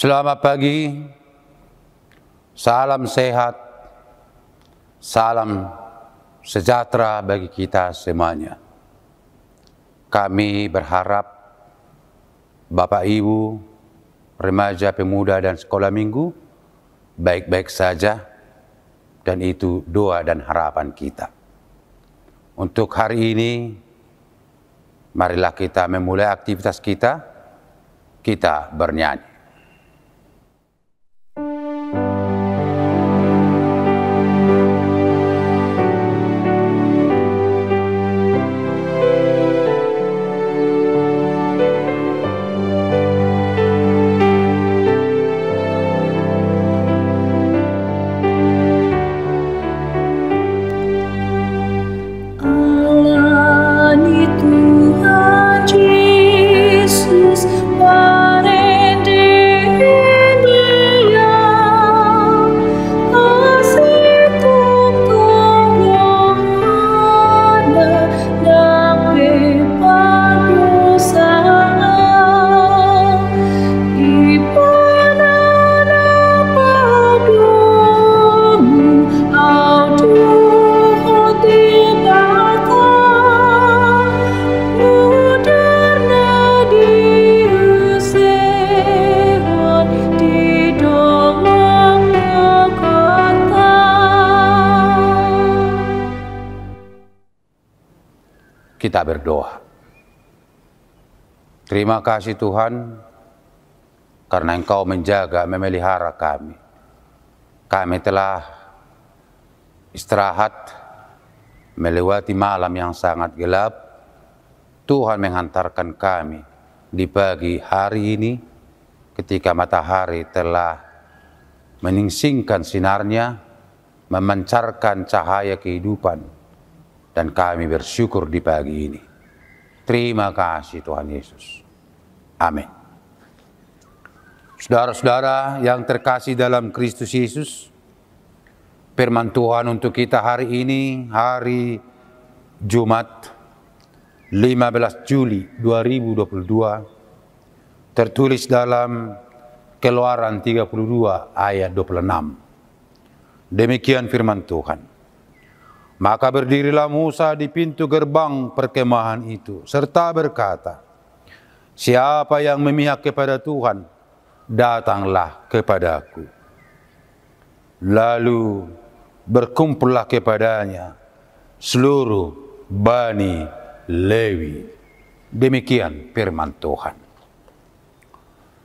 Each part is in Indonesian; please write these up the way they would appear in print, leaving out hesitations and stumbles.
Selamat pagi, salam sehat, salam sejahtera bagi kita semuanya. Kami berharap Bapak Ibu, remaja, pemuda, dan sekolah minggu baik-baik saja, dan itu doa dan harapan kita. Untuk hari ini, marilah kita memulai aktivitas kita bernyanyi. Kita berdoa. Terima kasih Tuhan, karena Engkau menjaga, memelihara kami. Kami telah istirahat melewati malam yang sangat gelap. Tuhan menghantarkan kami di pagi hari ini, ketika matahari telah menyingsingkan sinarnya, memancarkan cahaya kehidupan. Dan kami bersyukur di pagi ini. Terima kasih Tuhan Yesus. Amin. Saudara-saudara yang terkasih dalam Kristus Yesus, firman Tuhan untuk kita hari ini, hari Jumat 15 Juli 2022, tertulis dalam Keluaran 32 ayat 26. Demikian firman Tuhan. Maka berdirilah Musa di pintu gerbang perkemahan itu, serta berkata, siapa yang memihak kepada Tuhan, datanglah kepadaku. Lalu berkumpullah kepadanya seluruh Bani Lewi. Demikian firman Tuhan.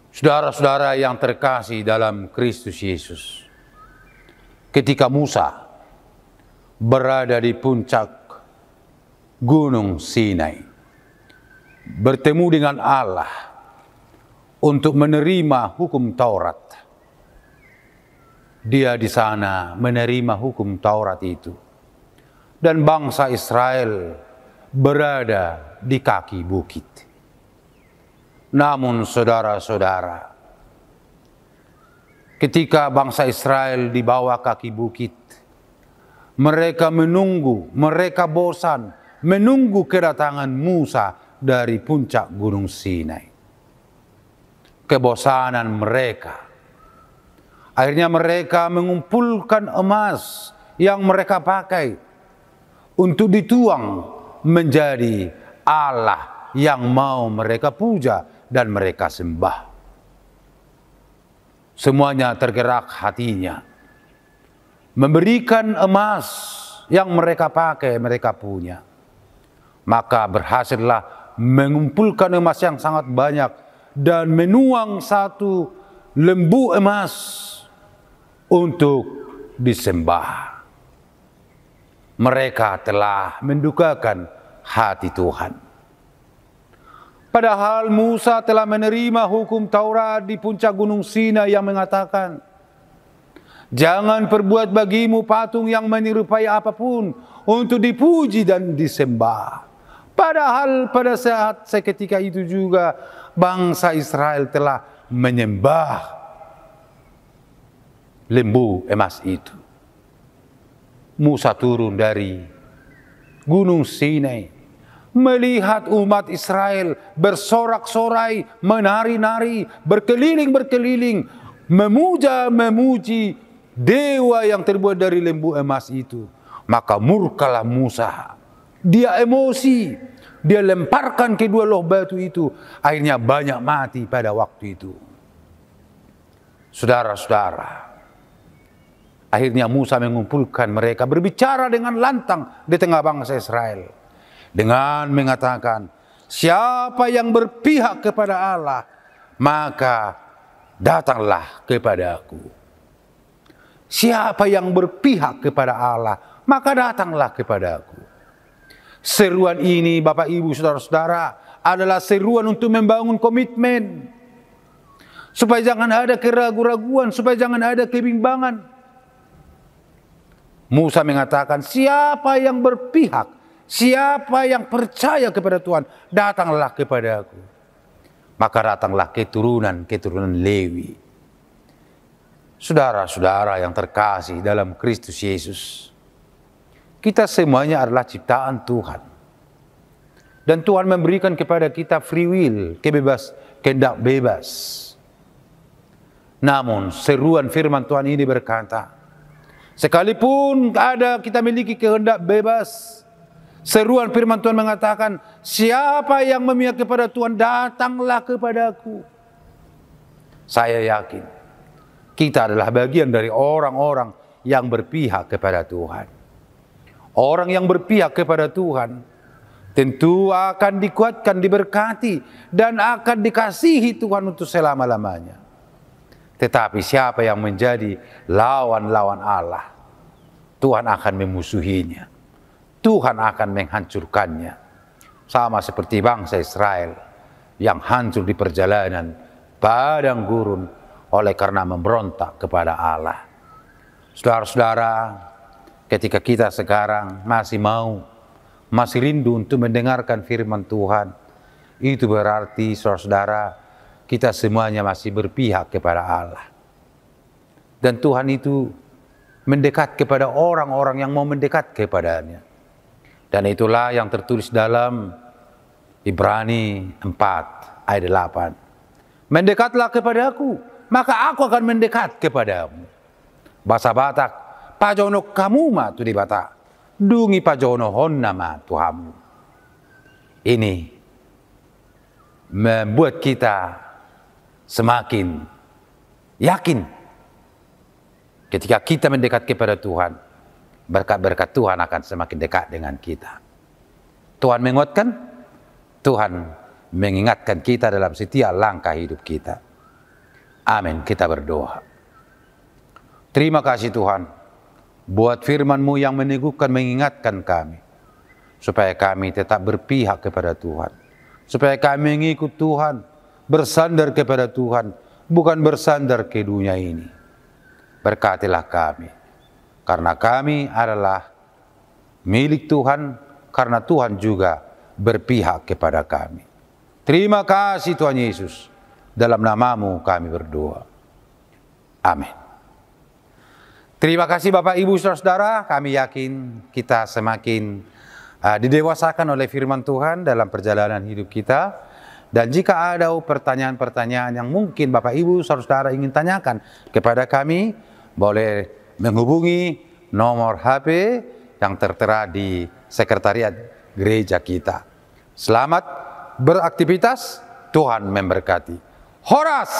Saudara-saudara yang terkasih dalam Kristus Yesus, ketika Musa berada di puncak Gunung Sinai, bertemu dengan Allah untuk menerima hukum Taurat. Dia di sana menerima hukum Taurat itu, dan bangsa Israel berada di kaki bukit. Namun saudara-saudara, ketika bangsa Israel di bawah kaki bukit, mereka menunggu, mereka bosan menunggu kedatangan Musa dari puncak Gunung Sinai. Kebosanan mereka, akhirnya mereka mengumpulkan emas yang mereka pakai untuk dituang menjadi Allah yang mau mereka puja dan mereka sembah. Semuanya tergerak hatinya memberikan emas yang mereka pakai, mereka punya. Maka berhasillah mengumpulkan emas yang sangat banyak dan menuang satu lembu emas untuk disembah. Mereka telah mendukakan hati Tuhan. Padahal Musa telah menerima hukum Taurat di puncak Gunung Sinai yang mengatakan, jangan perbuat bagimu patung yang menyerupai apapun untuk dipuji dan disembah. Padahal pada saat seketika itu juga bangsa Israel telah menyembah lembu emas itu. Musa turun dari Gunung Sinai melihat umat Israel bersorak-sorai, menari-nari, berkeliling-berkeliling, memuji dewa yang terbuat dari lembu emas itu. Maka murkalah Musa. Dia emosi, dia lemparkan kedua loh batu itu. Akhirnya banyak mati pada waktu itu. Saudara-saudara, akhirnya Musa mengumpulkan mereka, berbicara dengan lantang di tengah bangsa Israel, dengan mengatakan, siapa yang berpihak kepada Allah, maka datanglah kepadaku. Siapa yang berpihak kepada Allah, maka datanglah kepadaku. Seruan ini, Bapak Ibu, saudara-saudara, adalah seruan untuk membangun komitmen. Supaya jangan ada keraguan-raguan, supaya jangan ada kebimbangan. Musa mengatakan, siapa yang berpihak, siapa yang percaya kepada Tuhan, datanglah kepadaku. Maka datanglah keturunan Lewi. Saudara-saudara yang terkasih dalam Kristus Yesus, kita semuanya adalah ciptaan Tuhan. Dan Tuhan memberikan kepada kita free will, kehendak bebas. Namun seruan firman Tuhan ini berkata, sekalipun kita miliki kehendak bebas, seruan firman Tuhan mengatakan, siapa yang memihak kepada Tuhan, datanglah kepadaku. Saya yakin kita adalah bagian dari orang-orang yang berpihak kepada Tuhan. Orang yang berpihak kepada Tuhan tentu akan dikuatkan, diberkati, dan akan dikasihi Tuhan untuk selama-lamanya. Tetapi siapa yang menjadi lawan-lawan Allah, Tuhan akan memusuhinya. Tuhan akan menghancurkannya. Sama seperti bangsa Israel yang hancur di perjalanan padang gurun oleh karena memberontak kepada Allah. Saudara-saudara, ketika kita sekarang masih rindu untuk mendengarkan firman Tuhan, itu berarti saudara-saudara, kita semuanya masih berpihak kepada Allah. Dan Tuhan itu mendekat kepada orang-orang yang mau mendekat kepadanya. Dan itulah yang tertulis dalam Ibrani 4 ayat 8. Mendekatlah kepadaku, maka aku akan mendekat kepadamu. Bahasa Batak, pajono kamu ma tu di Batak, dungi pajono honna ma Tuhanmu. Ini membuat kita semakin yakin ketika kita mendekat kepada Tuhan, berkat-berkat Tuhan akan semakin dekat dengan kita. Tuhan menguatkan, Tuhan mengingatkan kita dalam setiap langkah hidup kita. Amin. Kita berdoa. Terima kasih Tuhan buat firman-Mu yang meneguhkan, mengingatkan kami, supaya kami tetap berpihak kepada Tuhan, supaya kami mengikut Tuhan, bersandar kepada Tuhan, bukan bersandar ke dunia ini. Berkatilah kami, karena kami adalah milik Tuhan, karena Tuhan juga berpihak kepada kami. Terima kasih Tuhan Yesus, dalam nama-Mu kami berdoa. Amin. Terima kasih Bapak Ibu Saudara-saudara, kami yakin kita semakin didewasakan oleh firman Tuhan dalam perjalanan hidup kita. Dan jika ada pertanyaan-pertanyaan yang mungkin Bapak Ibu Saudara-saudara ingin tanyakan kepada kami, boleh menghubungi nomor HP yang tertera di sekretariat gereja kita. Selamat beraktivitas, Tuhan memberkati. Horas!